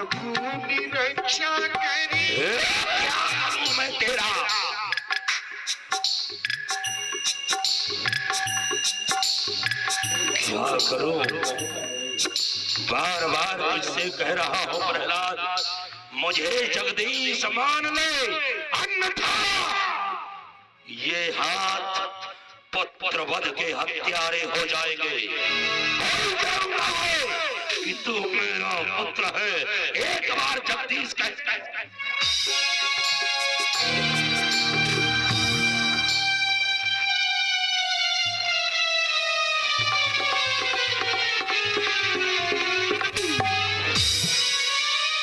प्रभु निरक्षा करे। क्या करूं मैं तेरा? क्या करूं? बार बार तुझसे कह रहा हूं प्रहलाद, मुझे जगदीश मान ले, अन्यथा ये हाथ पुत्रवध के हत्यारे हो जाएंगे। कि तू मेरा पुत्र है, एक बार जगदीश कह।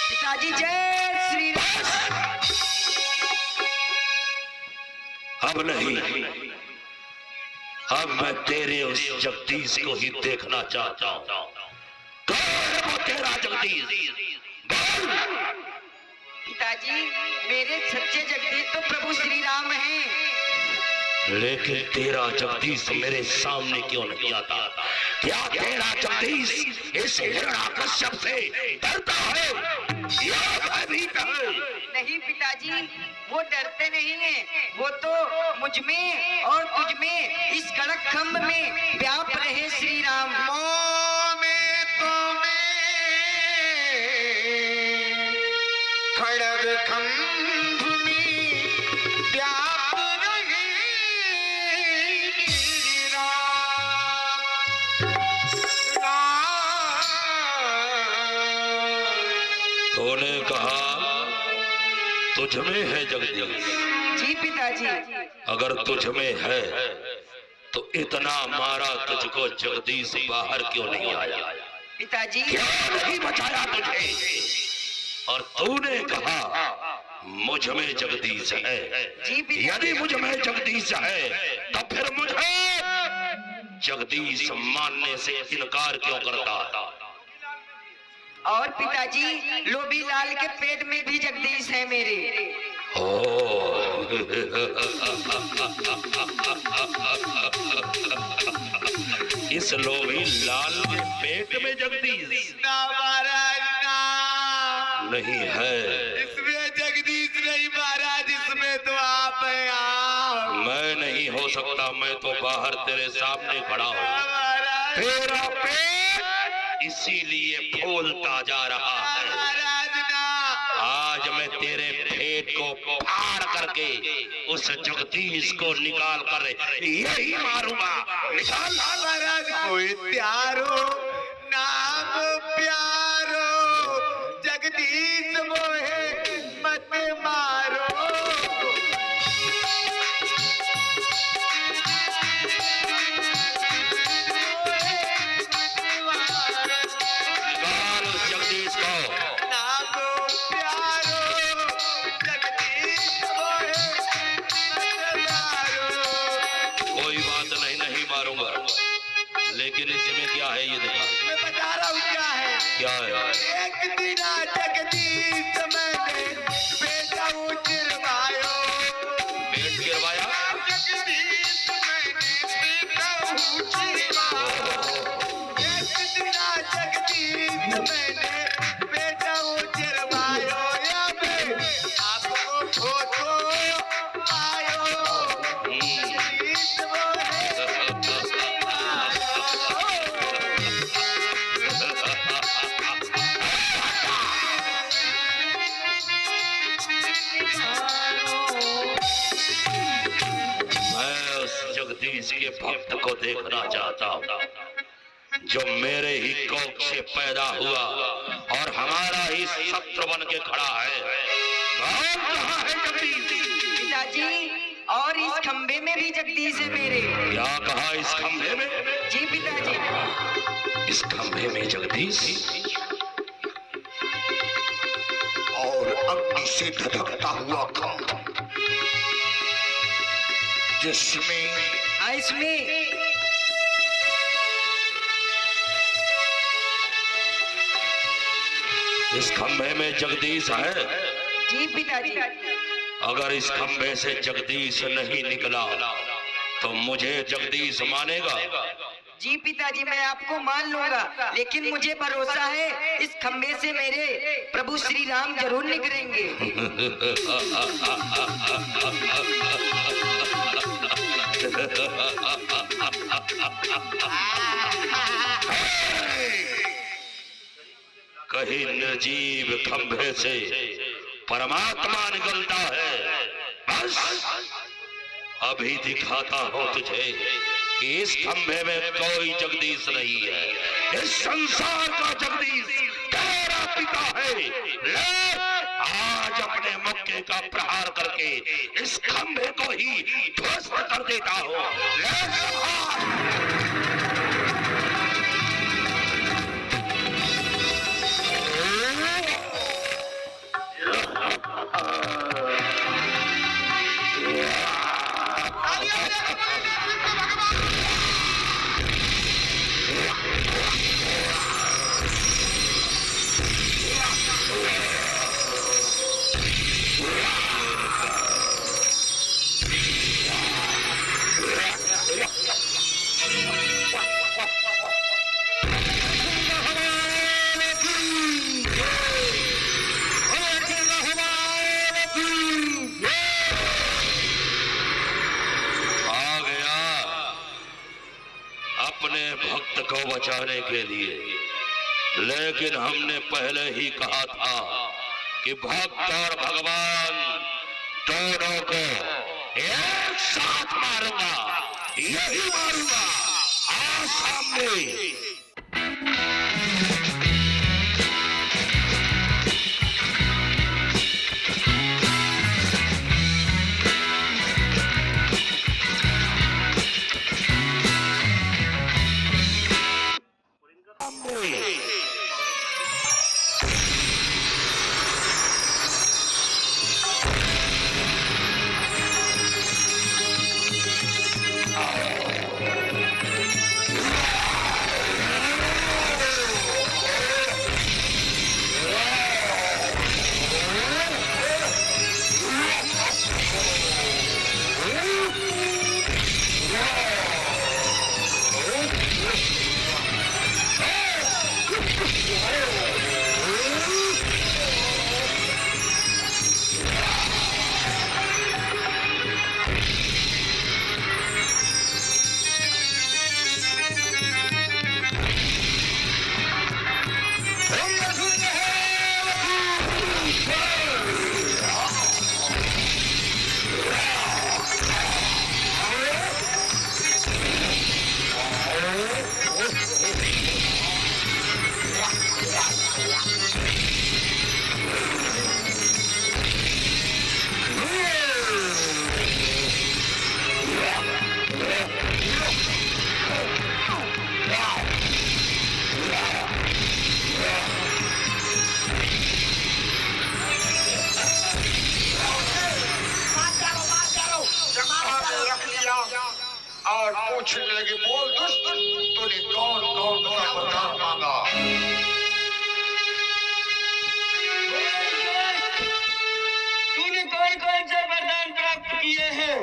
पिताजी जय श्री राम। अब नहीं, अब मैं तेरे उस जगदीश को ही देखना चाहता हूं। कौन है वो तेरा जगदीश? पिताजी मेरे सच्चे जगदीश तो प्रभु श्री राम हैं। लेकिन तेरा जगदीश मेरे सामने क्यों नहीं आता? क्या तेरा जगदीश इस हिरण्याकश्यप से डरता है या भयभीत है? नहीं पिताजी, वो डरते नहीं हैं, वो तो मुझ में और तुझ में इस कड़क खंभ में व्याप रहे श्री राम। मोह में तो मैं खड़ग खंभ में व्याप रहे तूने कहा तुझ में है जगदीश। जी पिताजी। अगर तुझ में है तो इतना मारा तुझको जगदीश बाहर क्यों नहीं आया? पिताजी क्या नहीं बचाया तुझे? और तूने कहा मुझ में जगदीश है। जी पिताजी। यदि मुझ में जगदीश है तो फिर मुझे जगदीश मानने से इनकार क्यों करता? और पिताजी लोभी लाल के पेट में भी जगदीश है मेरे। इस लोभी लाल के पेट में जगदीश ना महाराज ना, नहीं है। इसमें जगदीश नहीं महाराज, इसमें तो आप हैं आप। मैं नहीं हो सकता, मैं तो बाहर तेरे सामने खड़ा हूँ। महाराज तेरा पेट इसीलिए फूलता जा रहा है। महाराज ना, आज मैं तेरे पेट को फाड़ करके उस जगदीश को निकाल कर यही मारूंगा। निकाल महाराज कोई त्यारो नाम प्यारो, जगदीश मोहे मत मारो। निकाल उस जगदीश को। नाम प्यारो, जगदीश मोहे मत मारो। कोई बात नहीं, नहीं मारूंगा। लेकिन इसमें क्या है ये दिखा। मैं बता रहा हूँ क्या है। क्या है? एक दिन जगदीश मैंने बेटा उजरवायो। पेट गिरवाया? जगदीश मैंने बेटा उजरवायो। एक दिन जगदीश मैंने बेटा उजरवायो। अब आपको फोटो आयो, जगदीश मोहे मैं उस जगदीश के भक्त को देखना चाहता हूँ जो मेरे ही कोख से पैदा हुआ और हमारा ही शत्रु बन के खड़ा है। कहाँ है जगदीश? पिताजी और इस खंबे में भी जगदीश है मेरे। क्या कहा? इस खंभे में? जी पिताजी। इस खंभे में जगदीश और अग्नि से धधकता हुआ खंभा, जिसमें इसमें इस खंभे में जगदीश है। जी पिताजी। अगर इस खंभे से जगदीश नहीं निकला तो मुझे जगदीश मानेगा? जी पिताजी, मैं आपको मान लूंगा, लेकिन मुझे भरोसा है इस खंबे से मेरे प्रभु श्री राम जरूर निकलेंगे। कहीं निर्जीव खंभे से परमात्मा निकलता है। बस अभी दिखाता हूं तुझे कि इस खंभे में कोई जगदीश नहीं है। इस संसार का जगदीश तेरा पिता है। ले आज अपने मुक्के का प्रहार करके इस खंभे को ही ध्वस्त कर देता हूं। ले संहार। को बचाने के लिए, लेकिन हमने पहले ही कहा था कि भक्त और भगवान दोनों को एक साथ मारूंगा, यही मारूंगा। आज सामने और पूछने लगे, बोल दुष्ट, तूने कौन कौन सा वरदान मांगा? तूने कौन कौन से वरदान प्राप्त किए हैं?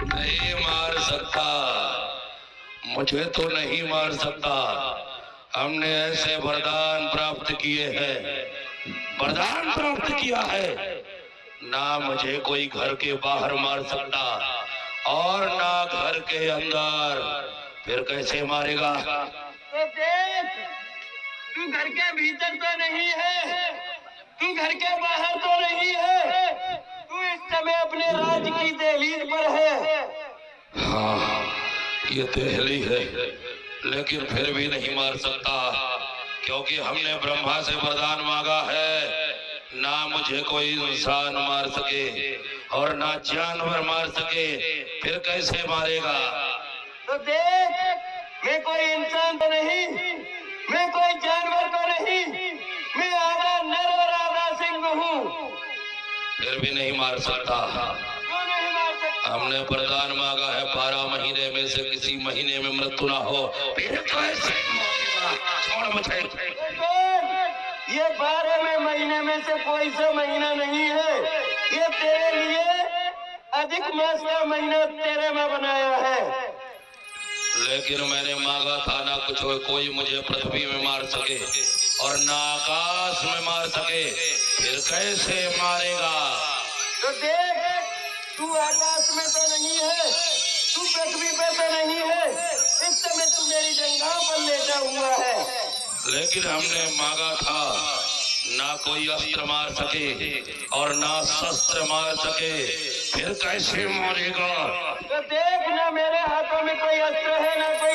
नहीं मार सकता, मुझे तो नहीं मार सकता। हमने ऐसे वरदान प्राप्त किए हैं, वरदान प्राप्त किया है। ना मुझे कोई घर के बाहर मार सकता और ना घर के अंदर। फिर कैसे मारेगा? तो देख, तू घर के भीतर तो नहीं है, तू घर के बाहर तो नहीं है, तू इस समय अपने राज की दहलीज पर है। हाँ, ये दहली है, लेकिन फिर भी नहीं मार सकता, क्योंकि हमने ब्रह्मा से वरदान मांगा है। ना मुझे कोई इंसान मार सके और ना जानवर मार सके। फिर कैसे मारेगा? तो देख, मैं कोई इंसान तो नहीं, मैं कोई जानवर तो नहीं, मैं आधा नर और आधा सिंह हूँ। फिर भी नहीं मार सकता। क्यों नहीं मार सकता? हमने वरदान मांगा है 12 महीने में से किसी महीने में मृत्यु ना हो। फिर कैसे मारेगा? छोड़ मुझे। ये 12 महीने में से कोई सा महीना नहीं है, ये तेरे लिए अधिक मास का महीना तेरे में बनाया है। लेकिन मैंने मांगा था ना कुछ कोई मुझे पृथ्वी में मार सके और ना आकाश में मार सके, फिर कैसे मारेगा? तो देख, तू आकाश में तो नहीं है, तू पृथ्वी पे तो नहीं है, इस समय तू मेरी जंघा पर लेटा हुआ है। लेकिन हमने मांगा था ना कोई अस्त्र मार सके और ना शस्त्र मार सके, फिर कैसे मारेगा? तो देख, ना मेरे हाथों में कोई अस्त्र है ना कोई